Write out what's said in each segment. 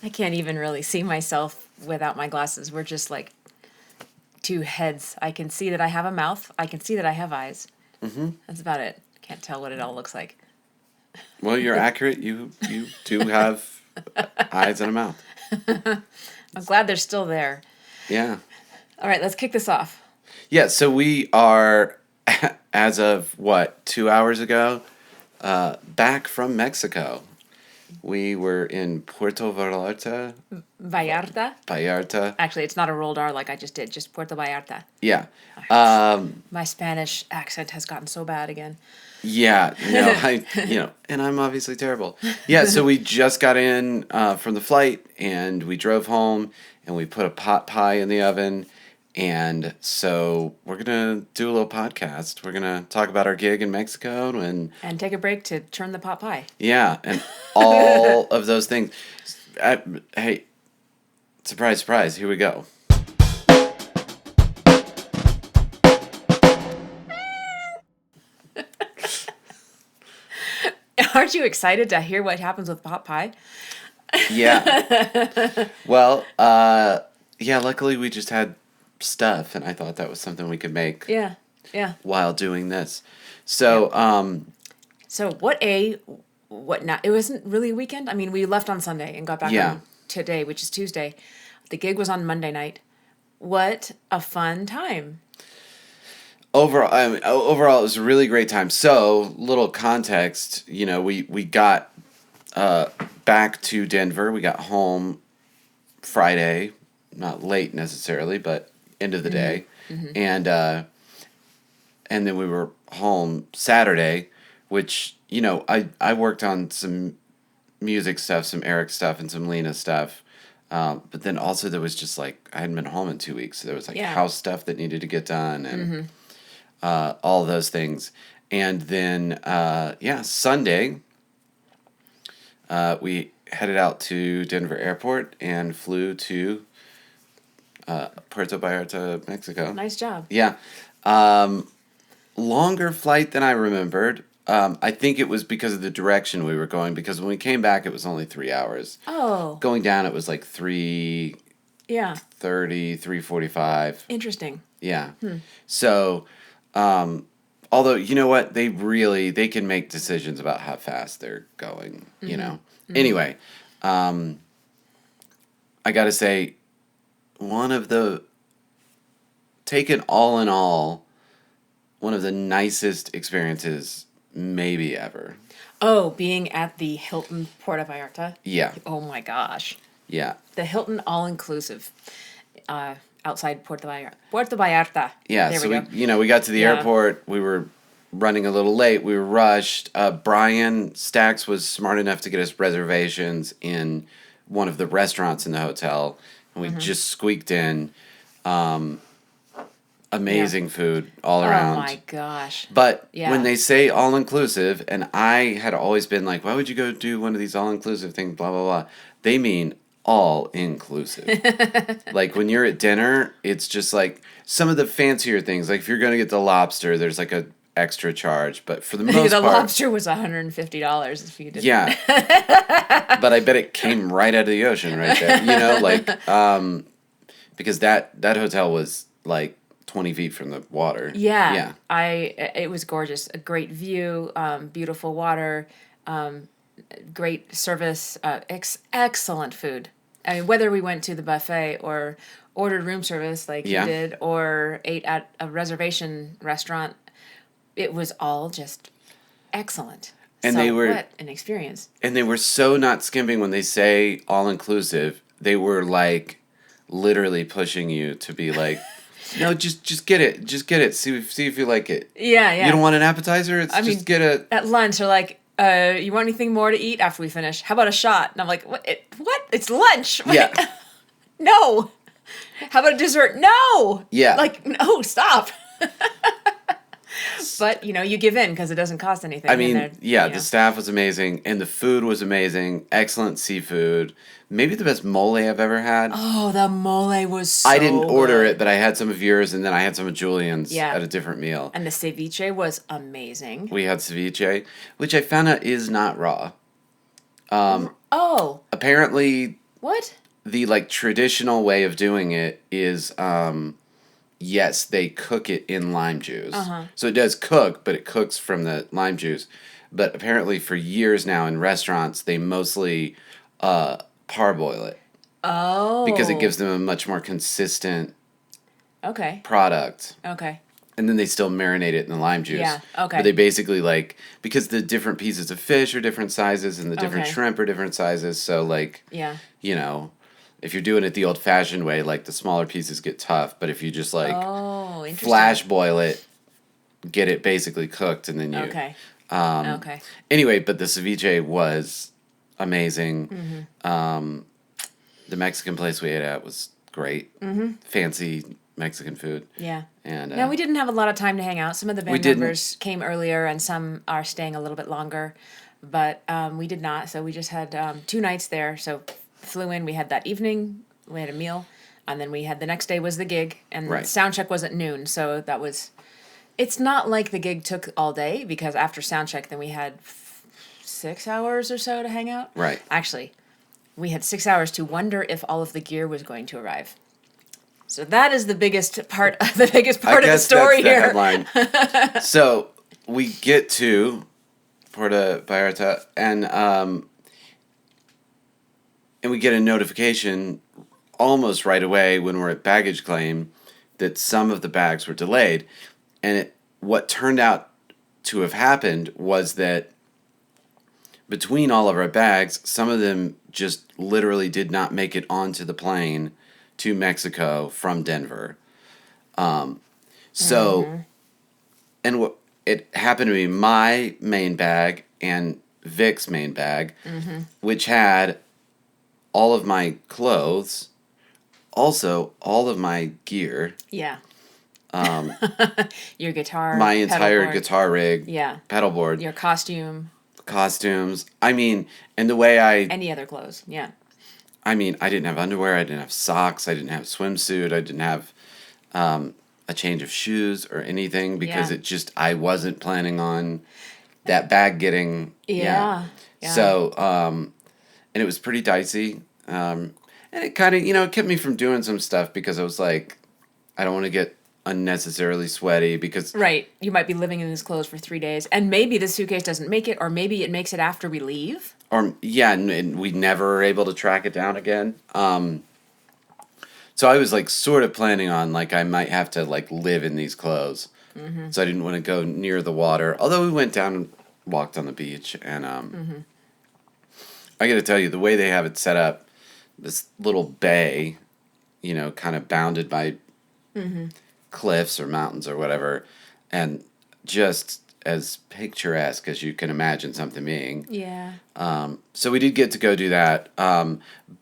I can't even really see myself without my glasses. We're just like two heads. I can see that I have a mouth. I can see that I have eyes. Mm-hmm. That's about it. Can't tell what it all looks like. Well, you're accurate. You do have eyes and a mouth. I'm glad they're still there. Yeah. All right, let's kick this off. Yeah, so we are, as of, 2 hours ago, back from Mexico. We were in Puerto Vallarta. Vallarta. Actually, it's not a rolled R like I just did, just Puerto Vallarta. Yeah. My Spanish accent has gotten so bad again. Yeah, no, and I'm obviously terrible. Yeah, so we just got in from the flight, and we drove home, and we put a pot pie in the oven, and so we're going to do a little podcast. We're going to talk about our gig in Mexico, and take a break to turn the pot pie. Yeah, and all of those things. Hey, surprise, surprise, here we go. Aren't you excited to hear what happens with pot pie? Yeah. Well, yeah, luckily we just had stuff, and I thought that was something we could make. Yeah. While doing this. So, So what not? It wasn't really a weekend. I mean, we left on Sunday and got back on today, which is Tuesday. The gig was on Monday night. What a fun time. Overall, it was a really great time. So, little context, we got back to Denver. We got home Friday, not late necessarily, but end of the day. Mm-hmm. And then we were home Saturday, which, I worked on some music stuff, some Eric stuff, and some Lena stuff. But then also there was just I hadn't been home in 2 weeks. So there was house stuff that needed to get done and all those things. And then, Sunday, we headed out to Denver Airport and flew to Puerto Vallarta, Mexico. Nice job. Yeah. Longer flight than I remembered. I think it was because of the direction we were going, because when we came back, it was only 3 hours. Oh. Going down, it was 3:30, 3:45. Interesting. Yeah. So, although, you know what? They can make decisions about how fast they're going, you know. Mm-hmm. Anyway, I got to say, taken all in all, one of the nicest experiences maybe ever. Oh, being at the Hilton Puerto Vallarta? Yeah. Oh my gosh. Yeah. The Hilton all-inclusive outside Puerto Vallarta. Yeah, there we got to the airport. We were running a little late. We were rushed. Brian Stacks was smart enough to get us reservations in one of the restaurants in the hotel, and we just squeaked in. Amazing food all around. Oh my gosh. But when they say all-inclusive, and I had always been like, why would you go do one of these all-inclusive things, blah, blah, blah. They mean all-inclusive. When you're at dinner, it's just some of the fancier things. If you're going to get the lobster, there's a extra charge. But for the most part... The lobster was $150 if you did. Yeah. But I bet it came right out of the ocean right there. Because that hotel was 20 feet from the water. Yeah. It was gorgeous. A great view, beautiful water, great service, excellent food. I mean, whether we went to the buffet or ordered room service you did, or ate at a reservation restaurant, it was all just excellent. And what an experience. And they were so not skimping when they say all-inclusive. They were literally pushing you to be no, just get it. Just get it. See if you like it. Yeah. You don't want an appetizer? Just get it. At lunch, they're you want anything more to eat after we finish? How about a shot? And I'm like, what? It's lunch. Yeah. No. How about a dessert? No. Yeah. No, stop. But, you give in because it doesn't cost anything. I mean, the staff was amazing, and the food was amazing. Excellent seafood. Maybe the best mole I've ever had. Oh, the mole was so I didn't order good. it, but I had some of yours, and then I had some of Julian's at a different meal. And the ceviche was amazing. We had ceviche, which I found out is not raw. Apparently apparently What? the like traditional way of doing it is yes, they cook it in lime juice. So it does cook, but it cooks from the lime juice. But apparently for years now in restaurants they mostly parboil it Oh. because it gives them a much more consistent Okay. product. Okay. And then they still marinate it in the lime juice. Yeah, okay. But they basically like, because the different pieces of fish are different sizes and the different Okay. shrimp are different sizes. So like, Yeah. you know, if you're doing it the old fashioned way, like the smaller pieces get tough. But if you just like Oh, interesting. flash boil it, get it basically cooked, and then you. Okay. Um, Okay. Anyway, but the ceviche was amazing. The Mexican place we ate at was great. Fancy Mexican food. Yeah. And Now, we didn't have a lot of time to hang out. Some of the band didn't. members came earlier, and some are staying a little bit longer. But we did not. So we just had 2 nights there. So flew in. We had that evening. We had a meal, and then we had the next day was the gig, and Right. sound check was at noon. So that was. It's not like the gig took all day because after sound check, then we had 6 hours or so to hang out. Right. Actually, we had 6 hours to wonder if all of the gear was going to arrive. So that is the biggest part. The biggest part of the story that's the here. headline. So we get to Puerto Vallarta, and we get a notification almost right away when we're at baggage claim that some of the bags were delayed, and what turned out to have happened was that between all of our bags, some of them just literally did not make it onto the plane to Mexico from Denver. And what it happened to be my main bag and Vic's main bag, which had all of my clothes, also all of my gear, Yeah. Your guitar. my entire pedalboard. guitar rig, Yeah. pedalboard, Your costume. costumes. I mean, and the way I Any other clothes. Yeah. I mean, I didn't have underwear, I didn't have socks, I didn't have swimsuit, I didn't have a change of shoes or anything because Yeah. I wasn't planning on that bag getting. Yeah. So, and it was pretty dicey. And it kind of, it kept me from doing some stuff because I was like, I don't want to get unnecessarily sweaty because. Right. You might be living in this clothes for 3 days, and maybe the suitcase doesn't make it, or maybe it makes it after we leave. And we never were able to track it down again. So I was like sort of planning on like I might have to like live in these clothes. So I didn't want to go near the water. Although we went down and walked on the beach, and I got to tell you the way they have it set up, this little bay, kind of bounded by cliffs or mountains or whatever, and just as picturesque as you can imagine something being. Yeah. So we did get to go do that.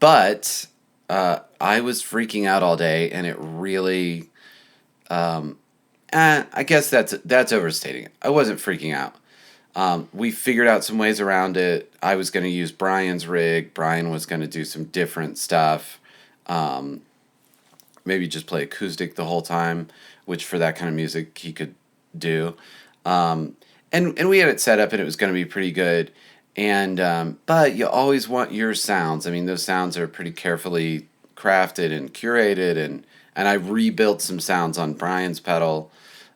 But I was freaking out all day, and it really, I guess that's overstating it. I wasn't freaking out. We figured out some ways around it. I was going to use Brian's rig. Brian was going to do some different stuff. Maybe just play acoustic the whole time, which for that kind of music he could do. And we had it set up, and it was going to be pretty good. And but you always want your sounds. I mean, those sounds are pretty carefully crafted and curated, and I rebuilt some sounds on Brian's pedal,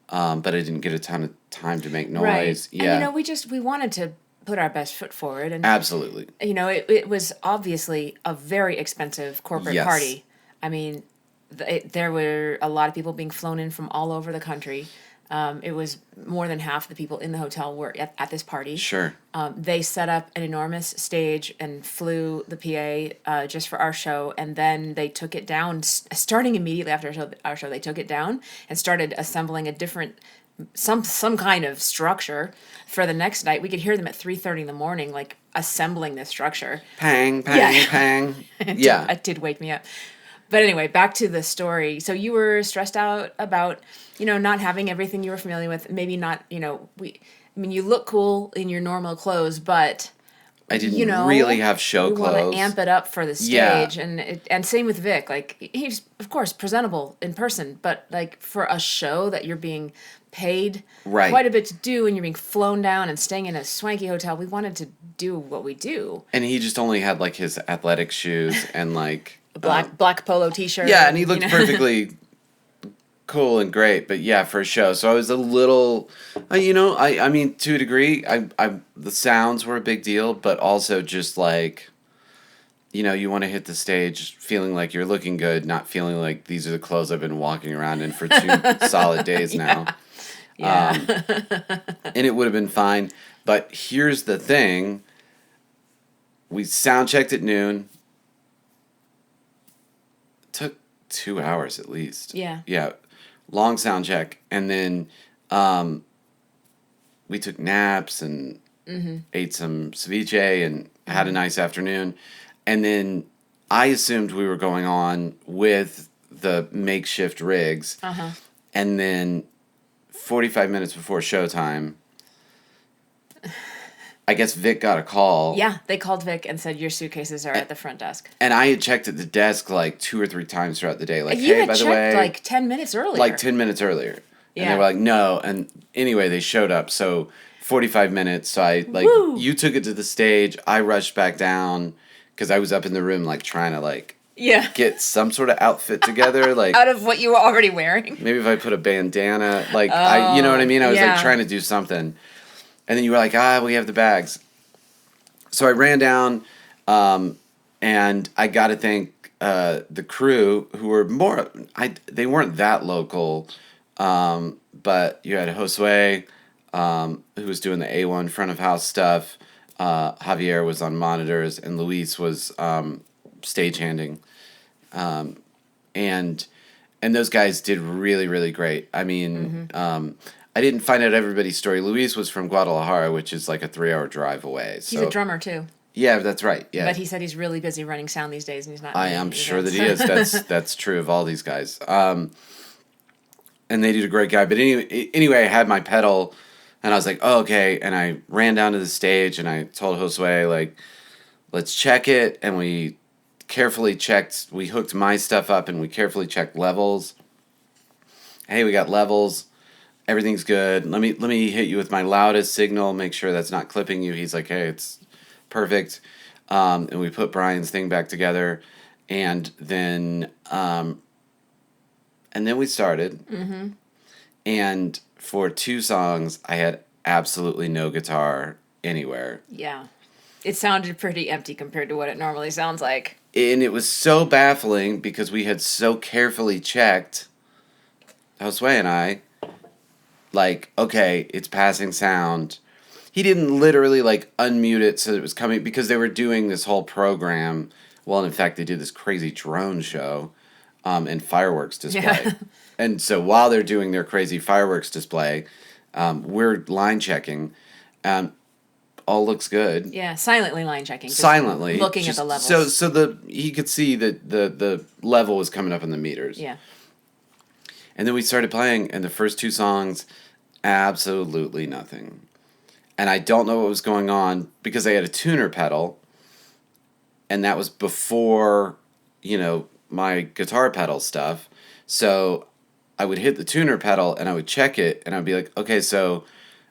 but I didn't get a ton of time to make noise. Right. Yeah, And we wanted to put our best foot forward, and absolutely. it was obviously a very expensive corporate Yes. party. I mean, there were a lot of people being flown in from all over the country. It was more than half the people in the hotel were at this party. Sure. They set up an enormous stage and flew the PA just for our show, and then they took it down. Starting immediately after our show, they took it down and started assembling a different, some kind of structure for the next night. We could hear them at 3:30 in the morning, like assembling this structure. Pang, pang, Yeah. pang. It did wake me up. But anyway, back to the story. So you were stressed out about, not having everything you were familiar with. Maybe not, you look cool in your normal clothes, but I didn't really have show we want clothes. to amp it up for the Yeah. stage, and same with Vic. Like, he's of course presentable in person, but like for a show that you're being paid Right. quite a bit to do, and you're being flown down and staying in a swanky hotel. We wanted to do what we do. And he just only had like his athletic shoes and like A black polo T-shirt. yeah, and he looked you know? perfectly cool and great, but yeah, for a show. So I was a little, I mean, to a degree, the sounds were a big deal, but also just like, you want to hit the stage feeling like you're looking good, not feeling like these are the clothes I've been walking around in for 2 solid days now. Yeah. And it would have been fine. But here's the thing. We sound checked at noon. It took 2 hours at least. Yeah. Yeah. Long sound check. And then we took naps and ate some ceviche and had a nice afternoon. And then I assumed we were going on with the makeshift rigs. Uh-huh. And then 45 minutes before showtime, I guess Vic got a call. Yeah, they called Vic and said your suitcases are at the front desk. And I had checked at the desk like 2 or 3 times throughout the day. Like, You hey, had by the checked way. like 10 minutes earlier. Like 10 minutes earlier. And they Yeah. were like, no. And anyway, they showed up. So 45 minutes. So I, like, Woo! you took it to the stage. I rushed back down because I was up in the room, like, trying to, like, Yeah. get some sort of outfit together. Like, Out of what you were already wearing. maybe if I put a bandana, like, you know what I mean? I was, yeah. like, trying to do something. And then you were like, we have the bags. So I ran down, and I got to thank the crew who were they weren't that local, but you had Josue, who was doing the A1 front of house stuff. Javier was on monitors, and Luis was stagehanding. And those guys did really, really great. I mean, I didn't find out everybody's story. Luis was from Guadalajara, which is like a 3-hour drive away. He's a drummer too. Yeah, that's right. Yeah. But he said he's really busy running sound these days, and he's not. I am sure that he is. That's true of all these guys. And they did a great guy. But anyway, I had my pedal, and I was like, oh, okay. And I ran down to the stage, and I told Josue, like, let's check it. And we carefully checked. We hooked my stuff up, and we carefully checked levels. Hey, we got levels. Everything's good. Let me hit you with my loudest signal. Make sure that's not clipping you. He's like, hey, it's perfect. And we put Brian's thing back together, and then we started. Mm-hmm. And for 2 songs, I had absolutely no guitar anywhere. Yeah, it sounded pretty empty compared to what it normally sounds like. And it was so baffling because we had so carefully checked, Josue and I, like, okay, it's passing sound. He didn't literally, like, unmute it so it was coming, because they were doing this whole program. Well, in fact, they did this crazy drone show and fireworks display. Yeah. And so while they're doing their crazy fireworks display, we're line checking. All looks good. Yeah, silently line checking. just Silently. looking at the levels. So he could see that the level was coming up in the meters. Yeah. And then we started playing, and the first 2 songs, absolutely nothing. And I don't know what was going on because I had a tuner pedal, and that was before, my guitar pedal stuff. So I would hit the tuner pedal, and I would check it, and I would be like, okay, so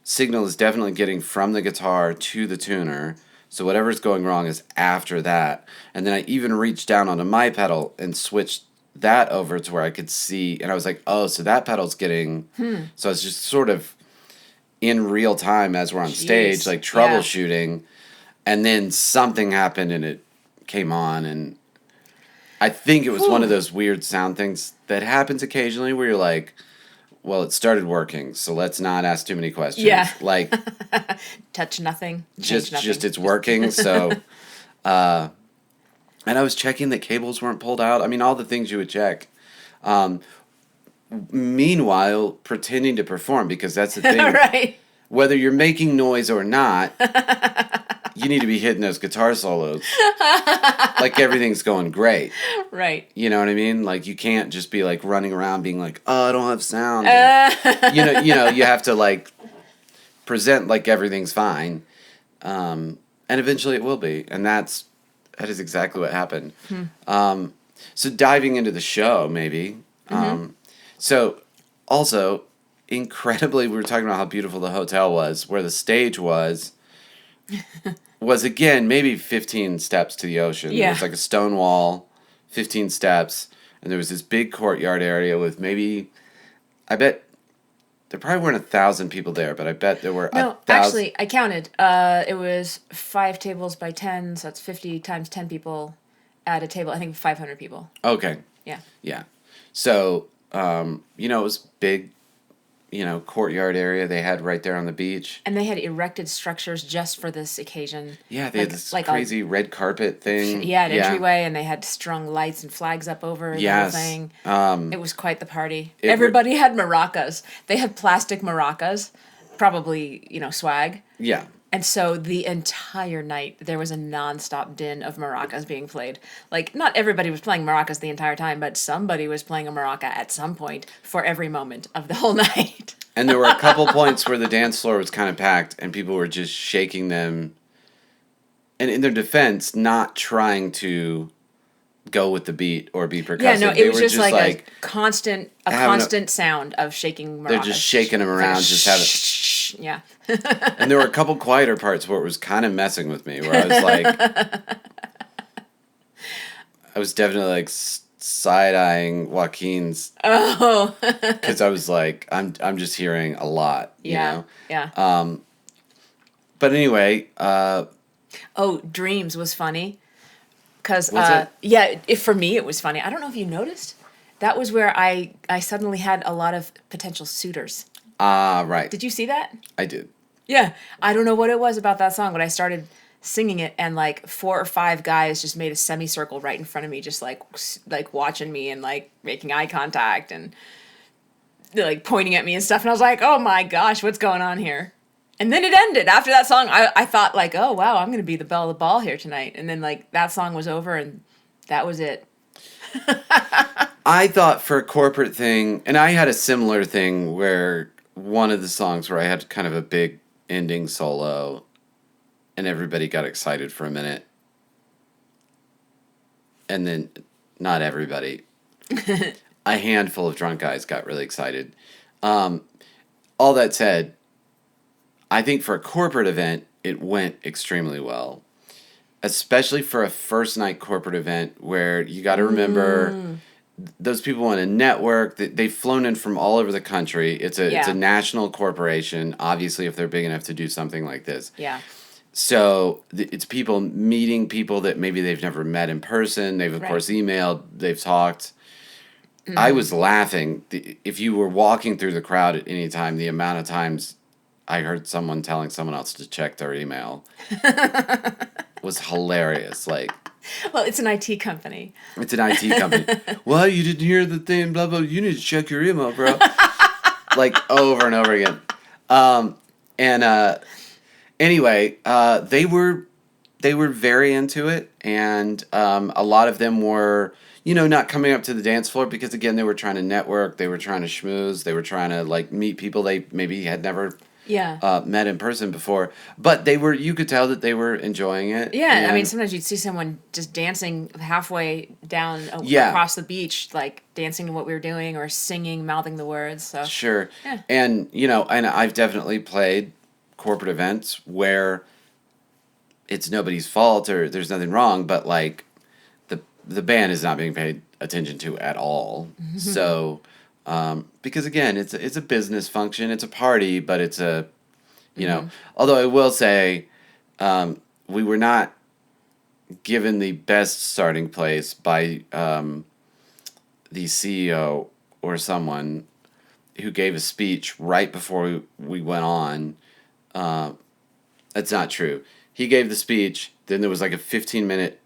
signal is definitely getting from the guitar to the tuner. So whatever's going wrong is after that. And then I even reached down onto my pedal and switched that over to where I could see, and I was like, oh, so that pedal's getting, so I was just sort of in real time as we're on stage, like troubleshooting, and then something happened and it came on, and I think it was one of those weird sound things that happens occasionally where you're like, well, it started working, so let's not ask too many questions. Yeah. Like, touch nothing. Change nothing. just it's working, so and I was checking that cables weren't pulled out. I mean, all the things you would check. Meanwhile, pretending to perform, because that's the thing. Right. Whether you're making noise or not, you need to be hitting those guitar solos. Like everything's going great. Right. You know what I mean? Like you can't just be like running around being like, oh, I don't have sound. You have to like present like everything's fine. And eventually it will be. And that is exactly what happened. So diving into the show, maybe. So also, incredibly, we were talking about how beautiful the hotel was, where the stage was again maybe 15 steps to the ocean. There Yeah. was like a stone wall, 15 steps, and there was this big courtyard area with maybe, I bet there probably weren't 1,000 people there, but I bet there were No, 1,000. actually, I counted. It was 5 tables by 10, so that's 50 times 10 people at a table. I think 500 people. Okay, Yeah. yeah. So, it was big, courtyard area they had right there on the beach. And they had erected structures just for this occasion. Yeah, they had this like crazy red carpet thing. an entryway, and they had strung lights and flags up over the whole Yes. thing. It was quite the party. It Everybody had maracas. They had plastic maracas, probably, swag. Yeah. And so the entire night, there was a nonstop din of maracas being played. Like, not everybody was playing maracas the entire time, but somebody was playing a maraca at some point for every moment of the whole night. And there were a couple points where the dance floor was kind of packed and people were just shaking them. And in their defense, not trying to go with the beat or be percussive. Yeah, no, They it was were just like a having constant sound of shaking maracas. They're just shaking them around, just having. Yeah. And there were a couple quieter parts where it was kind of messing with me, where I was like, I was definitely like side eyeing Joaquin's. Oh. Because I was like, I'm just hearing a lot. Yeah. You know? Yeah. But anyway, Oh, Dreams was funny. Because, Was it? for me, it was funny. I don't know if you noticed. That was where I suddenly had a lot of potential suitors. right. Did you see that? I did. Yeah. I don't know what it was about that song, but I started singing it, and like 4 or 5 guys just made a semicircle right in front of me, just like watching me and like making eye contact and like pointing at me and stuff. And I was like, oh my gosh, what's going on here? And then it ended. After that song, I thought like, oh wow, I'm going to be the belle of the ball here tonight. And then like that song was over and that was it. I thought for a corporate thing, and I had a similar thing where one of the songs where I had kind of a big ending solo and everybody got excited for a minute. And then, not everybody, a handful of drunk guys got really excited. All that said, I think for a corporate event, it went extremely well. Especially for a first night corporate event where you got to remember those people want to network. They've flown in from all over the country. It's a national corporation, obviously, if they're big enough to do something like this. Yeah. So it's people meeting people that maybe they've never met in person. They've, of course, emailed. They've talked. Mm-hmm. I was laughing. If you were walking through the crowd at any time, the amount of times I heard someone telling someone else to check their email was hilarious. Like, well, it's an IT company. It's an IT company. Well, you didn't hear the thing, blah, blah. You need to check your email, bro. Like, over and over again. Anyway, they were very into it. And a lot of them were, not coming up to the dance floor because, again, they were trying to network. They were trying to schmooze. They were trying to, like, meet people they maybe had never met in person before. But you could tell that they were enjoying it. Yeah, I mean, sometimes you'd see someone just dancing halfway down across the beach, like dancing to what we were doing or singing, mouthing the words. So sure. Yeah. And, and I've definitely played corporate events where it's nobody's fault or there's nothing wrong, but, like, the band is not being paid attention to at all. Mm-hmm. So... because again, it's a business function. It's a party, but it's a, although I will say, we were not given the best starting place by the CEO or someone who gave a speech right before we went on. That's not true. He gave the speech, then there was like a 15-minute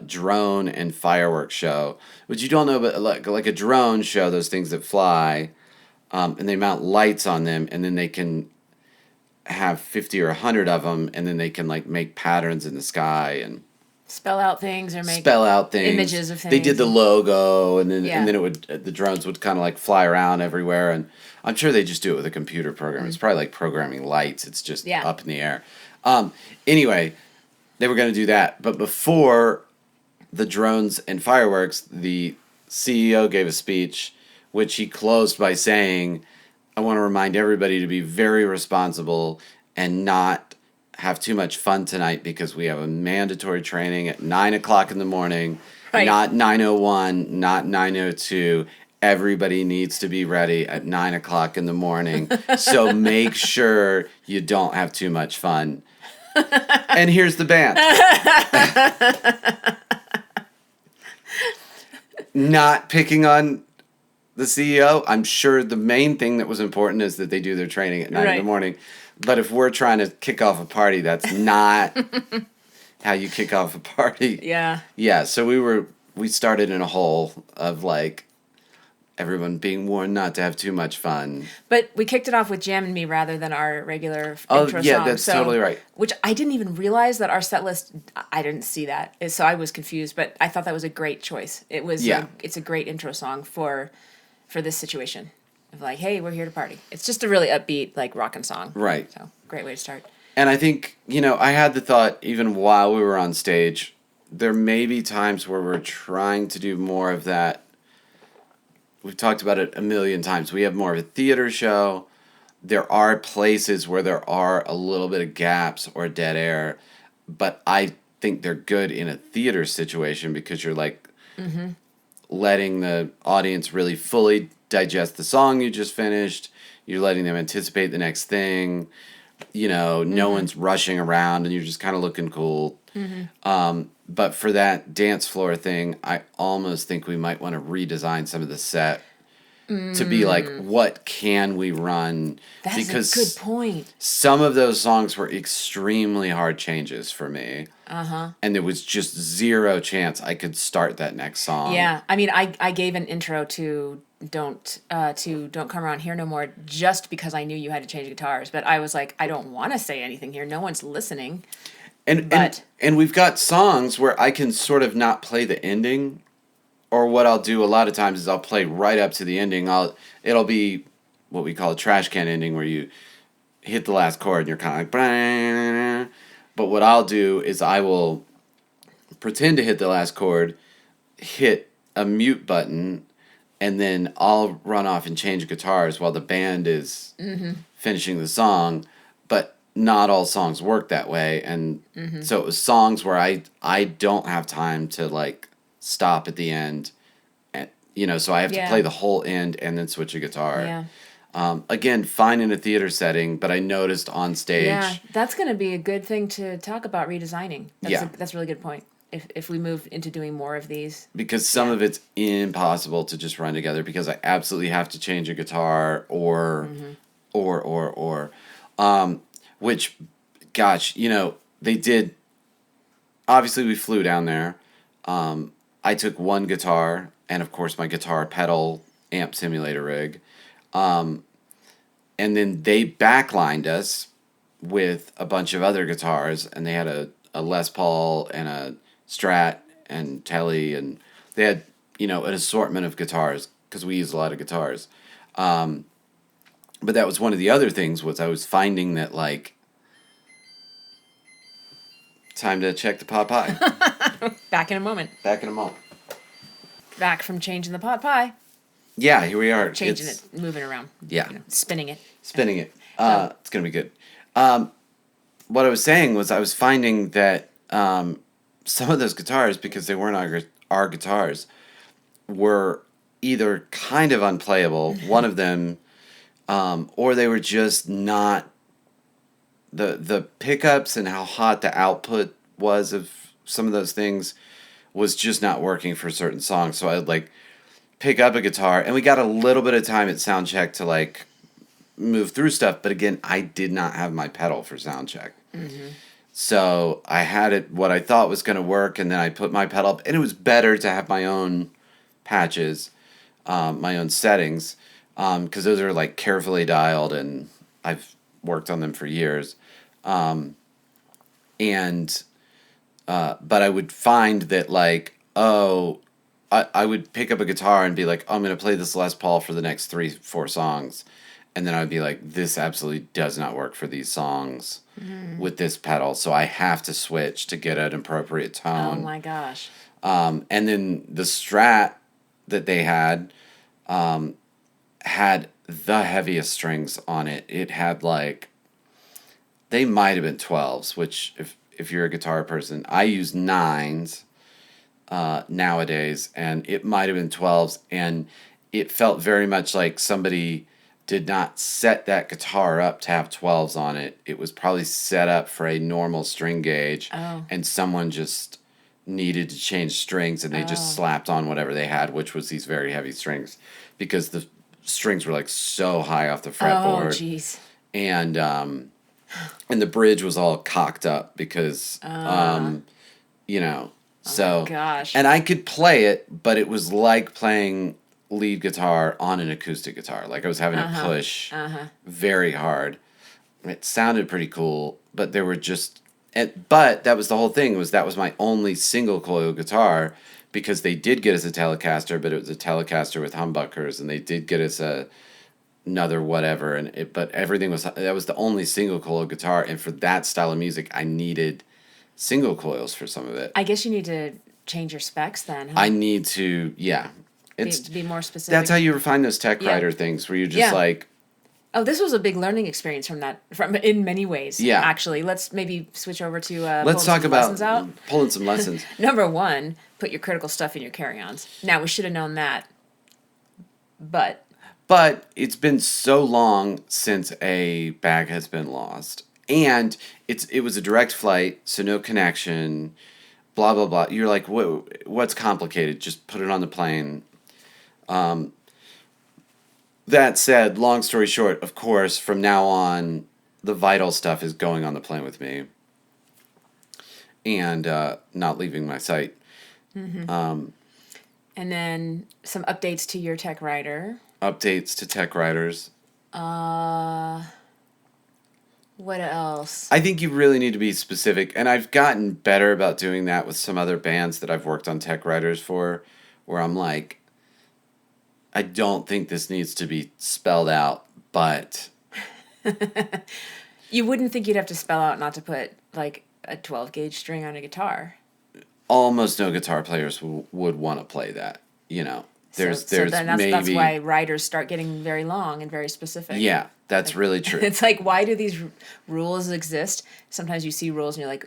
drone and fireworks show, which you don't know, but like a drone show, those things that fly, and they mount lights on them, and then they can have 50 or 100 of them, and then they can like make patterns in the sky and spell out things or make images of things. They did the logo, and then the drones would kind of like fly around everywhere, and I'm sure they just do it with a computer program. Mm-hmm. It's probably like programming lights. It's just up in the air. Anyway. They were going to do that. But before the drones and fireworks, the CEO gave a speech, which he closed by saying, I want to remind everybody to be very responsible and not have too much fun tonight because we have a mandatory training at 9 o'clock in the morning, Right. not 9:01, not 9:02. Everybody needs to be ready at 9 o'clock in the morning. So make sure you don't have too much fun. And here's the band. Not picking on the CEO. I'm sure the main thing that was important is that they do their training at 9 in Right. the morning. But if we're trying to kick off a party, that's not how you kick off a party. Yeah. Yeah, so we started in a hole of like everyone being warned not to have too much fun. But we kicked it off with Jam and Me rather than our regular Oh, intro yeah, song. that's totally right. Which I didn't even realize that our set list, I didn't see that. So I was confused, but I thought that was a great choice. It was, Yeah. it's a great intro song for this situation. Of like, hey, we're here to party. It's just a really upbeat, like, rockin' song. Right. So, great way to start. And I think, I had the thought even while we were on stage, there may be times where we're trying to do more of that. We've talked about it a million times. We have more of a theater show. There are places where there are a little bit of gaps or dead air, but I think they're good in a theater situation because you're like letting the audience really fully digest the song you just finished. You're letting them anticipate the next thing. No one's rushing around and you're just kind of looking cool. But for that dance floor thing, I almost think we might want to redesign some of the set to be like, what can we run? That's Because a good point. some of those songs were extremely hard changes for me. And there was just zero chance I could start that next song. Yeah. I mean, I gave an intro to Don't Come Around Here No More just because I knew you had to change guitars. But I was like, I don't want to say anything here. No one's listening. And we've got songs where I can sort of not play the ending, or what I'll do a lot of times is I'll play right up to the ending. It'll be what we call a trash can ending where you hit the last chord and you're kind of like, "Brah." But what I'll do is I will pretend to hit the last chord, hit a mute button, and then I'll run off and change guitars while the band is finishing the song. But not all songs work that way, and so it was songs where I don't have time to like stop at the end, and so I have to play the whole end and then switch a guitar. Yeah. Again, fine in a theater setting, but I noticed on stage. Yeah, that's going to be a good thing to talk about redesigning. Yeah. That's a really good point. If we move into doing more of these. Because some of it's impossible to just run together because I absolutely have to change a guitar or which, gosh, they did. Obviously, we flew down there. I took one guitar and, of course, my guitar pedal amp simulator rig. And then they backlined us with a bunch of other guitars, and they had a Les Paul and a Strat and Tele, and they had, an assortment of guitars because we use a lot of guitars. But that was one of the other things was I was finding that, like, time to check the pot pie. Back in a moment. Back in a moment. Back from changing the pot pie. Yeah, here we are. Changing it, moving around. Yeah. Spinning it. Spinning it. It's going to be good. What I was saying was I was finding that some of those guitars, because they weren't our guitars, were either kind of unplayable, one of them, or they were just not... The pickups and how hot the output was of some of those things was just not working for certain songs. So I'd like pick up a guitar, and we got a little bit of time at sound check to like move through stuff. But again, I did not have my pedal for sound check. So I had it what I thought was going to work, and then I put my pedal up, and it was better to have my own patches, my own settings, because those are like carefully dialed, and I've worked on them for years. But I would find that like, I would pick up a guitar and be like, oh, I'm going to play this Les Paul for the next 3-4 songs. And then I'd be like, this absolutely does not work for these songs with this pedal. So I have to switch to get an appropriate tone. Oh my gosh. And then the Strat that they had the heaviest strings on it. It had like, they might have been 12s, which if you're a guitar person, I use 9s nowadays, and it might have been 12s, and it felt very much like somebody did not set that guitar up to have 12s on it. It was probably set up for a normal string gauge, Oh. and someone just needed to change strings, and they just Oh. slapped on whatever they had, which was these very heavy strings, because the strings were like so high off the Oh, fretboard, jeez. and the bridge was all cocked up because you know, so, Gosh. and I could play it, but it was like playing lead guitar on an acoustic guitar. Like I was having to push very hard. It sounded pretty cool, but there were just, but that was the whole thing, was that was my only single coil guitar, because they did get us a Telecaster, but it was a Telecaster with humbuckers, and they did get us another whatever, but everything was, that was the only single coil guitar, and for that style of music, I needed single coils for some of it. I guess you need to change your specs then, huh? I need to, yeah. It's Be more specific. that's how you refine those tech Yeah. writer things, where you're just Yeah. like, Oh, this was a big learning experience from in many ways. Yeah. Actually, let's maybe switch over to let's pulling talk some about lessons out. pulling some lessons. Number one, put your critical stuff in your carry-ons. Now we should have known that, but But it's been so long since a bag has been lost, and it was a direct flight, so no connection, blah blah blah. You're like, what's complicated? Just put it on the plane. That said, long story short, of course, from now on, the vital stuff is going on the plane with me, and not leaving my site. and then some updates to your tech writer. Updates to tech writers. What else? I think you really need to be specific, and I've gotten better about doing that with some other bands that I've worked on tech writers for, where I'm like, I don't think this needs to be spelled out, but You wouldn't think you'd have to spell out not to put like a 12 gauge string on a guitar. almost no guitar players would want to play that. You know, there's so then that's maybe, why writers start getting very long and very specific. yeah, that's really true. It's like, why do these rules exist? Sometimes you see rules and you're like,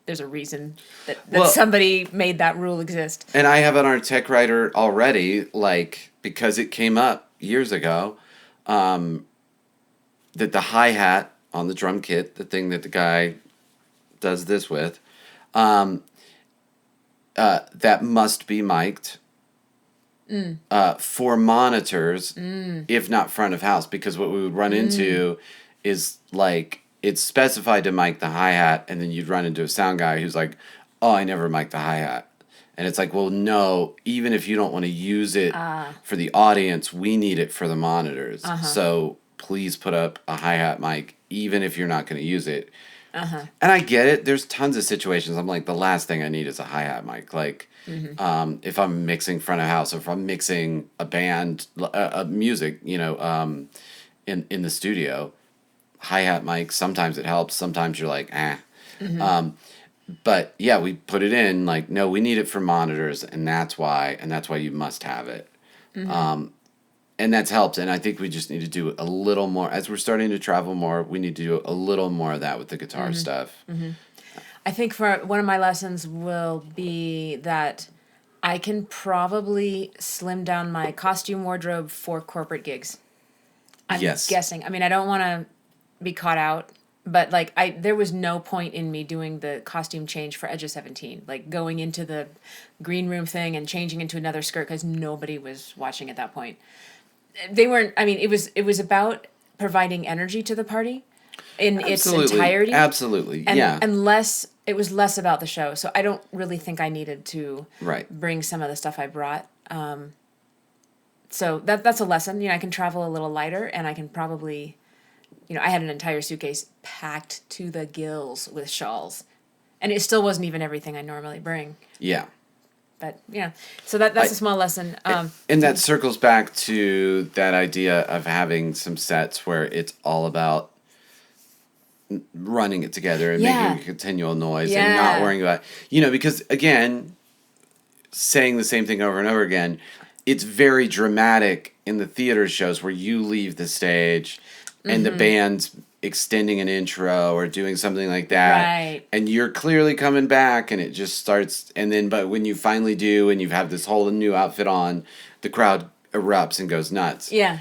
there's a reason that Well- somebody made that rule exist. And I have on our tech writer already, like, because it came up years ago, that the hi-hat on the drum kit, the thing that the guy does this with, that must be mic'd for monitors, if not front of house, because what we would run into is, like, it's specified to mic the hi-hat, and then you'd run into a sound guy who's like, oh, I never mic the hi-hat. And it's like, well, no, even if you don't want to use it for the audience, we need it for the monitors. So please put up a hi-hat mic, even if you're not going to use it. And I get it. There's tons of situations. I'm like, the last thing I need is a hi-hat mic. Like, if I'm mixing front of house, or if I'm mixing a band, music, you know, in the studio, hi-hat mic, sometimes it helps. Sometimes you're like, eh. But yeah, we put it in, like, no, we need it for monitors, and that's why you must have it. And that's helped, and I think we just need to do a little more. As we're starting to travel more, we need to do a little more of that with the guitar stuff. I think for one of my lessons will be that I can probably slim down my costume wardrobe for corporate gigs. I'm Yes. guessing. I mean, I don't want to be caught out, but like there was no point in me doing the costume change for Edge of 17, like going into the green room thing and changing into another skirt, because nobody was watching at that point. They weren't. I mean, it was about providing energy to the party in its entirety. Absolutely. And, yeah. and it was less about the show. So I don't really think I needed to Right. bring some of the stuff I brought. So that's a lesson. You know, I can travel a little lighter, and I can probably, you know, I had an entire suitcase packed to the gills with shawls, and it still wasn't even everything I normally bring. Yeah. But yeah, so that's a small lesson. And that circles back to that idea of having some sets where it's all about running it together and Yeah. making a continual noise, and Yeah. not worrying about, you know, because again, saying the same thing over and over again, it's very dramatic in the theater shows where you leave the stage and the band's extending an intro or doing something like that. Right. And you're clearly coming back and it just starts. And then, but when you finally do and you have this whole new outfit on, the crowd erupts and goes nuts. Yeah.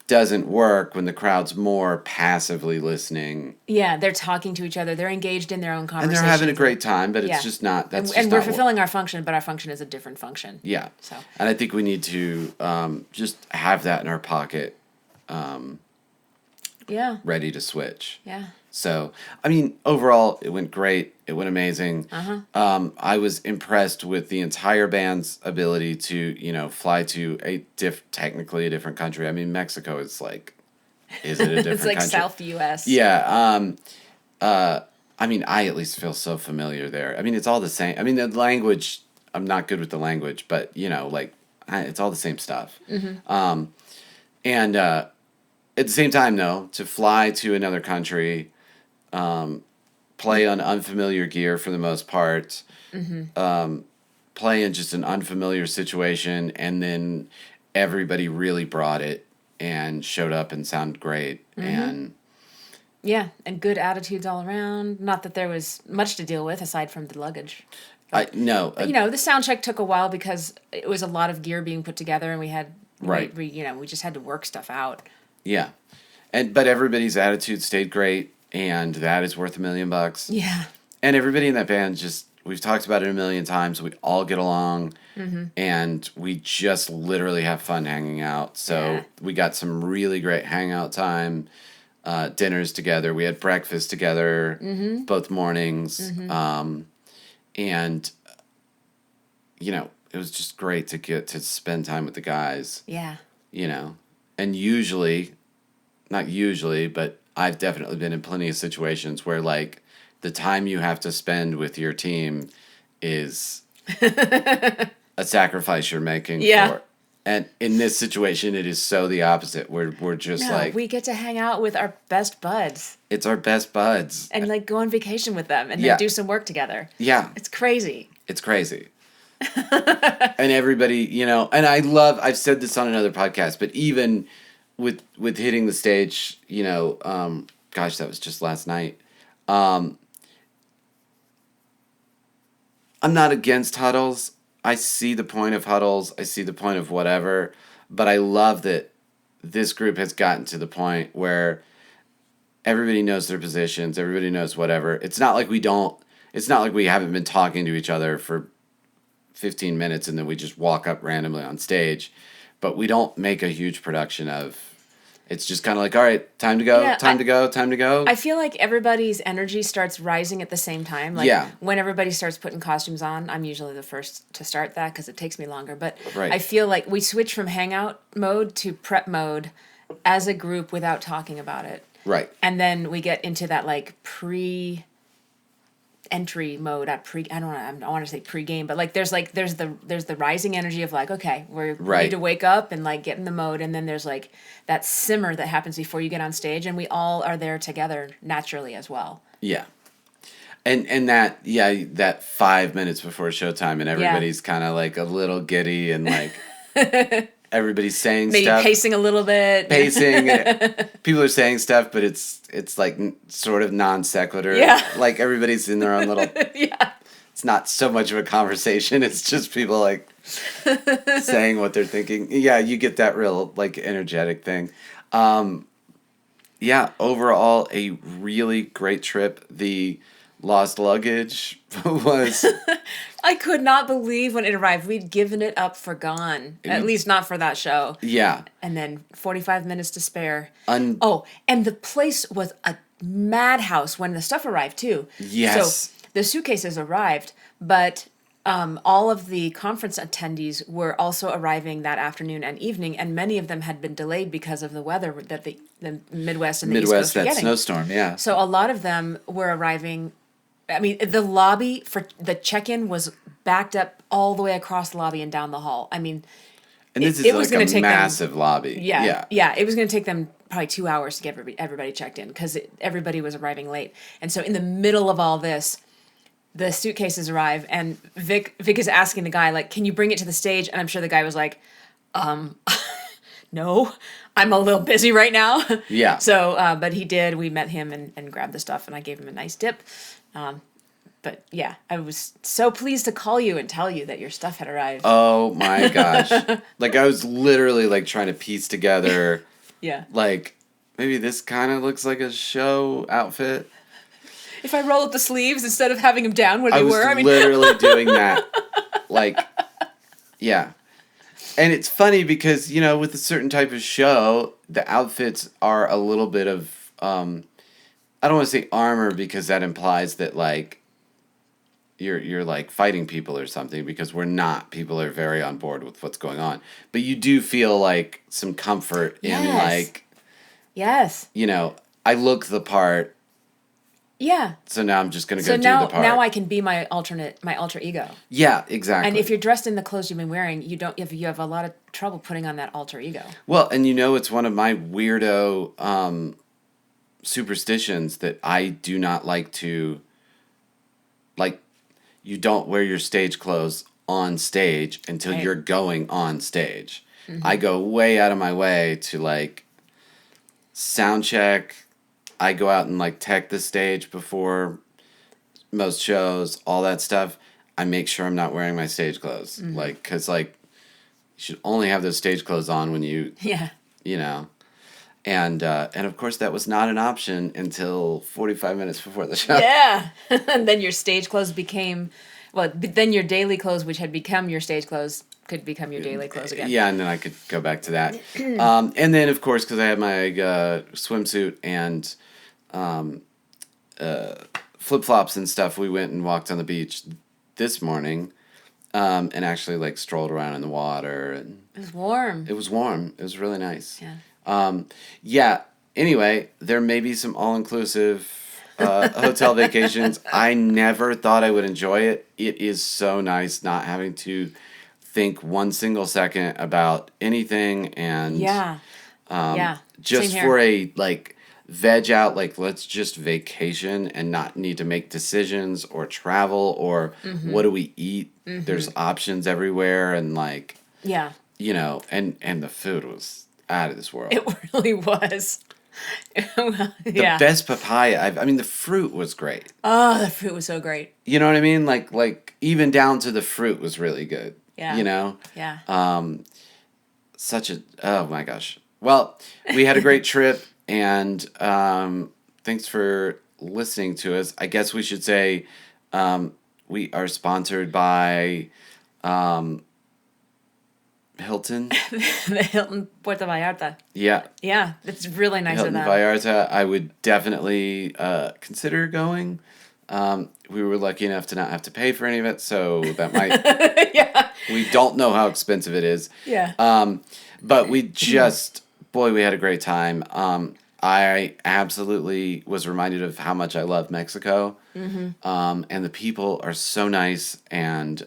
Doesn't work when the crowd's more passively listening. Yeah, they're talking to each other. They're engaged in their own And conversation. they're having a great time, but it's Yeah. just not, that's And, just and we're not fulfilling our function, but our function is a different function. Yeah. So. And I think we need to just have that in our pocket, Yeah. ready to switch. Yeah. So, I mean, overall, it went great. It went amazing. I was impressed with the entire band's ability to, you know, fly to technically a different country. I mean, Mexico is like, is it a different It's like country? South U.S. Yeah. I mean, I at least feel so familiar there. I mean, it's all the same. I mean, the language, I'm not good with the language, but, you know, like, it's all the same stuff. And at the same time, though, to fly to another country, play on unfamiliar gear for the most part, play in just an unfamiliar situation, and then everybody really brought it and showed up and sounded great. And Yeah, and good attitudes all around. Not that there was much to deal with aside from the luggage. no, You know, the sound check took a while because it was a lot of gear being put together, and we had Right. we just had to work stuff out. yeah, but everybody's attitude stayed great, and that is worth $1 million. Yeah. And everybody in that band just, we've talked about it a million times. We all get along, and we just literally have fun hanging out. So Yeah. we got some really great hangout time, dinners together. We had breakfast together both mornings, and you know, it was just great to get to spend time with the guys. Yeah. You know, and not usually, but I've definitely been in plenty of situations where like the time you have to spend with your team is a sacrifice you're making Yeah. for. And in this situation, it is so the opposite. We're just No, like, we get to hang out with our best buds it's our best buds. and like go on vacation with them and Yeah. then do some work together. Yeah, It's crazy. it's crazy. And everybody, you know, and I've said this on another podcast, but even with hitting the stage, you know, gosh, that was just last night. I'm not against huddles. I see the point of huddles. I see the point of whatever, but I love that this group has gotten to the point where everybody knows their positions. Everybody knows whatever. It's not like we haven't been talking to each other for 15 minutes and then we just walk up randomly on stage, but we don't make a huge production of. It's just kind of like, all right, time to go, Yeah, time to go. I feel like everybody's energy starts rising at the same time. Like Yeah. when everybody starts putting costumes on, I'm usually the first to start that because it takes me longer. But Right. I feel like we switch from hangout mode to prep mode as a group without talking about it. Right. And then we get into that like entry mode at I don't want to say pre-game, but like there's the rising energy of like, okay, we Right. need to wake up and like get in the mode, and then there's like that simmer that happens before you get on stage, and we all are there together naturally as well. Yeah. And that 5 minutes before showtime and everybody's kind of like a little giddy and like everybody's saying Maybe stuff. pacing a little bit. Pacing. People are saying stuff, but it's like sort of non sequitur. Yeah. Like everybody's in their own little. Yeah. It's not so much of a conversation. It's just people like saying what they're thinking. Yeah, you get that real like energetic thing. Yeah, overall a really great trip. The lost luggage was I could not believe when it arrived. We'd given it up for gone. At least not for that show. yeah. And then 45 minutes to spare. Un- Oh, and the place was a madhouse when the stuff arrived too. Yes. So the suitcases arrived, but all of the conference attendees were also arriving that afternoon and evening, and many of them had been delayed because of the weather that the Midwest and the East Coast were that getting. snowstorm, yeah. So a lot of them were arriving. I mean, the lobby for the check-in was backed up all the way across the lobby and down the hall. I mean, And this it is was like gonna a take them- massive lobby. yeah. It was going to take them probably 2 hours to get everybody checked in because everybody was arriving late. And so in the middle of all this, the suitcases arrive, and Vic is asking the guy, like, can you bring it to the stage? And I'm sure the guy was like, No, I'm a little busy right now. Yeah. So, but he did. We met him and grabbed the stuff, and I gave him a nice tip. But yeah, I was so pleased to call you and tell you that your stuff had arrived. Oh my gosh. Like I was literally like trying to piece together Yeah. like maybe this kind of looks like a show outfit. If I roll up the sleeves instead of having them down where I they was were, literally doing that. Like, yeah. And it's funny because, you know, with a certain type of show, the outfits are a little bit of, I don't want to say armor because that implies that, like, you're like fighting people or something because we're not. People are very on board with what's going on. But you do feel like some comfort in Yes. like, yes, you know, I look the part, yeah. so now I'm just going to So go do now, the part. now I can be my alter ego. Yeah, exactly. And if you're dressed in the clothes you've been wearing, you have a lot of trouble putting on that alter ego. Well, and you know, it's one of my weirdo superstitions that I do not like to, like, you don't wear your stage clothes on stage until Right. you're going on stage. I go way out of my way to, like, sound check. I go out and, like, tech the stage before most shows, all that stuff. I make sure I'm not wearing my stage clothes. Like, because, like, you should only have those stage clothes on when Yeah. you know. And of course that was not an option until 45 minutes before the show. Yeah. And then your stage clothes became, well, then your daily clothes, which had become your stage clothes, could become your daily clothes again. Yeah, and then I could go back to that. And then of course, because I had my swimsuit and flip flops and stuff, we went and walked on the beach this morning, and actually like strolled around in the water, and It was warm. it was warm. It was really nice. Yeah. Yeah. Anyway, there may be some all-inclusive hotel vacations. I never thought I would enjoy it. It is so nice not having to think one single second about anything and Yeah. Yeah. just Same for here. a like veg out, like let's just vacation and not need to make decisions or travel or what do we eat. There's options everywhere and like, Yeah. you know, and the food was out of this world. It really was. The Yeah. best papaya I mean the fruit was great. Oh, the fruit was so great. You know what I mean? Like even down to the fruit was really good. Yeah. You know? Yeah. Such a oh my gosh. Well, we had a great trip and thanks for listening to us. I guess we should say we are sponsored by Hilton. The Hilton Puerto Vallarta. Yeah. Yeah. It's really nice Hilton of them. Vallarta, I would definitely consider going. We were lucky enough to not have to pay for any of it, so that might. Yeah. We don't know how expensive it is. Yeah. But we just, boy, we had a great time. I absolutely was reminded of how much I love Mexico. And the people are so nice and.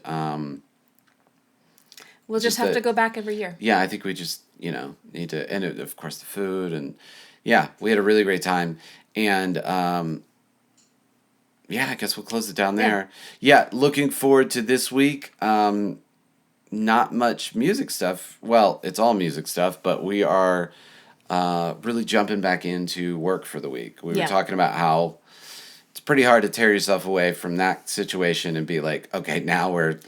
We'll just have to go back every year. Yeah, I think we just, you know, need to, and of course the food and yeah, we had a really great time. And yeah, I guess we'll close it down there. Yeah, looking forward to this week. Not much music stuff. Well, it's all music stuff, but we are really jumping back into work for the week. We were talking about how it's pretty hard to tear yourself away from that situation and be like, okay, now we're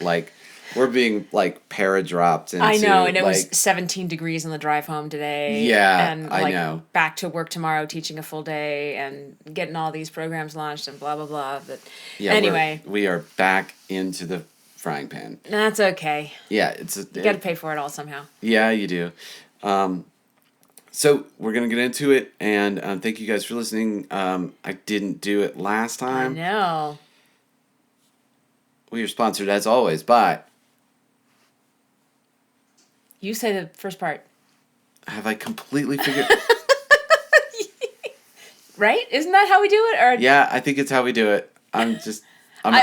being like para-dropped into, I know, and it like, was 17 degrees on the drive home today. Yeah, and I like know. back to work tomorrow, teaching a full day and getting all these programs launched and blah blah blah. But yeah, anyway, we are back into the frying pan. that's okay. Yeah, it's You got to pay for it all somehow. Yeah, you do. So we're gonna get into it, and thank you guys for listening. I didn't do it last I time. know. We are sponsored as always by. You say the first part, Have I completely figured? right? Isn't that how we do it? Or Yeah, I think it's how we do it.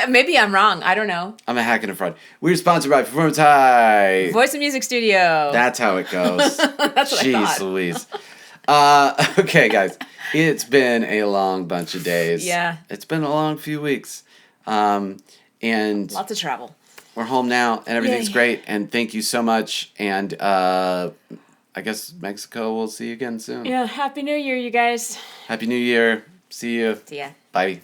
maybe I'm wrong. I don't know. I'm a hack and a fraud. We're sponsored by Performance High. Voice and Music Studio. That's how it goes. That's what I Jeez thought. Louise. Okay, guys. It's been a long bunch of days. Yeah. It's been a long few weeks. And Lots of travel. we're home now, and everything's Yay. great. And thank you so much. And I guess Mexico, we'll see you again soon. Yeah, Happy New Year, you guys. Happy New Year. See you. See ya. Bye.